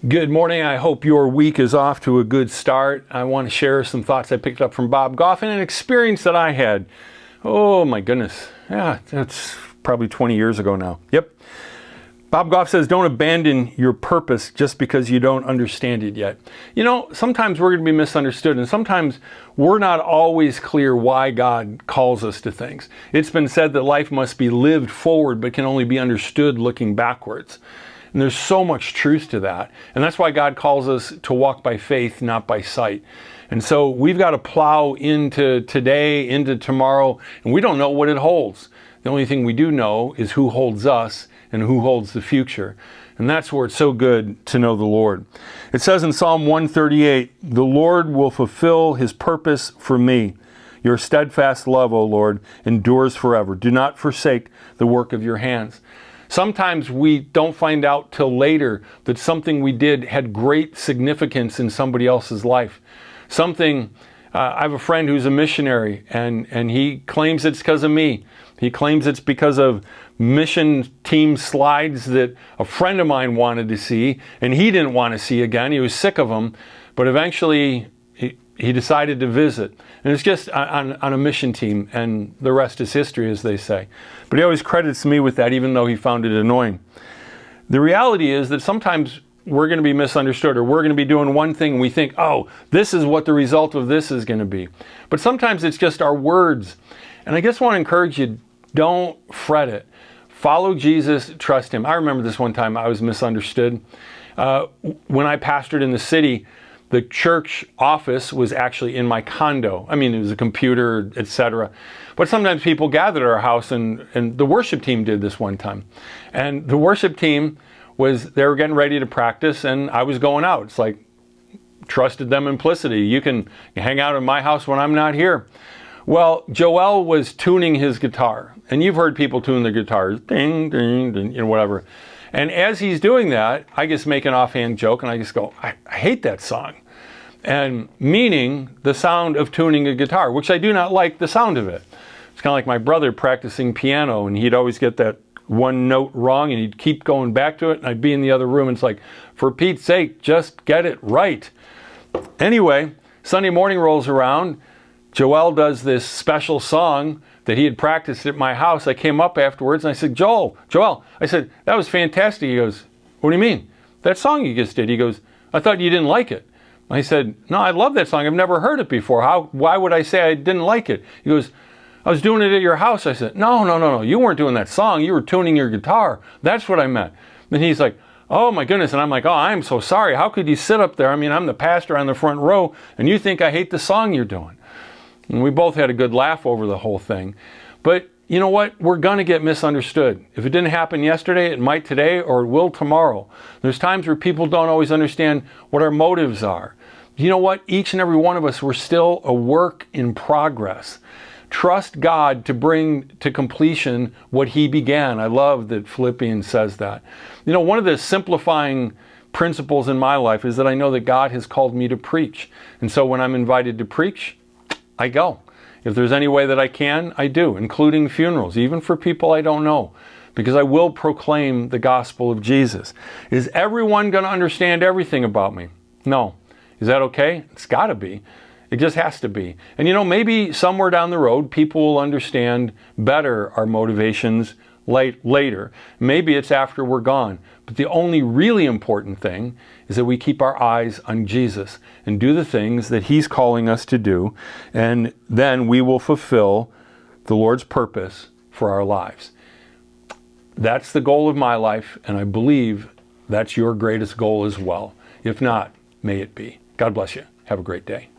Good morning. I hope your week is off to a good start. I want to share some thoughts I picked up from Bob Goff and an experience that I had. Oh my goodness. Yeah, that's probably 20 years ago now. Yep. Bob Goff says, don't abandon your purpose just because you don't understand it yet. You know, sometimes we're going to be misunderstood, and sometimes we're not always clear why God calls us to things. It's been said that life must be lived forward but can only be understood looking backwards. And there's so much truth to that. And that's why God calls us to walk by faith, not by sight. And so we've got to plow into today, into tomorrow, and we don't know what it holds. The only thing we do know is who holds us and who holds the future. And that's where it's so good to know the Lord. It says in Psalm 138, the Lord will fulfill his purpose for me. Your steadfast love, O Lord, endures forever. Do not forsake the work of your hands. Sometimes we don't find out till later that something we did had great significance in somebody else's life. I have a friend who's a missionary, and he claims it's because of me. He claims it's because of mission team slides that a friend of mine wanted to see, and he didn't want to see again. He was sick of them, but eventually he decided to visit. And it's just on a mission team, and the rest is history, as they say. But he always credits me with that, even though he found it annoying. The reality is that sometimes we're going to be misunderstood, or we're going to be doing one thing and we think, oh, this is what the result of this is going to be. But sometimes it's just our words. And I just want to encourage you, don't fret it. Follow Jesus, trust him. I remember this one time I was misunderstood. When I pastored in the city, the church office was actually in my condo. I mean, it was a computer, etc. But sometimes people gathered at our house, and the worship team did this one time. And the worship team they were getting ready to practice, and I was going out. It's like, trusted them implicitly. You can hang out in my house when I'm not here. Well, Joel was tuning his guitar. And you've heard people tune their guitars, ding, ding, ding, whatever. And as he's doing that, I just make an offhand joke, and I just go, I hate that song. And meaning the sound of tuning a guitar, which I do not like the sound of it. It's kind of like my brother practicing piano, and he'd always get that one note wrong, and he'd keep going back to it, and I'd be in the other room, and it's like, for Pete's sake, just get it right. Anyway, Sunday morning rolls around. Joel does this special song that he had practiced at my house. I came up afterwards and I said, Joel, I said, that was fantastic. He goes, what do you mean? That song you just did? He goes, I thought you didn't like it. I said, no, I love that song. I've never heard it before. Why would I say I didn't like it? He goes, I was doing it at your house. I said, no. You weren't doing that song. You were tuning your guitar. That's what I meant. Then he's like, oh my goodness. And I'm like, oh, I'm so sorry. How could you sit up there? I mean, I'm the pastor on the front row, and you think I hate the song you're doing. And we both had a good laugh over the whole thing. But you know what? We're going to get misunderstood. If it didn't happen yesterday, it might today, or it will tomorrow. There's times where people don't always understand what our motives are. You know what? Each and every one of us, we're still a work in progress. Trust God to bring to completion what he began. I love that Philippians says that. You know, one of the simplifying principles in my life is that I know that God has called me to preach. And so when I'm invited to preach, I go. If there's any way that I can, I do, including funerals, even for people I don't know, because I will proclaim the gospel of Jesus. Is everyone going to understand everything about me? No. Is that okay? It's got to be. It just has to be. And you know, maybe somewhere down the road, people will understand better our motivations later. Maybe it's after we're gone. But the only really important thing is that we keep our eyes on Jesus and do the things that he's calling us to do, and then we will fulfill the Lord's purpose for our lives. That's the goal of my life, and I believe that's your greatest goal as well. If not, may it be. God bless you. Have a great day.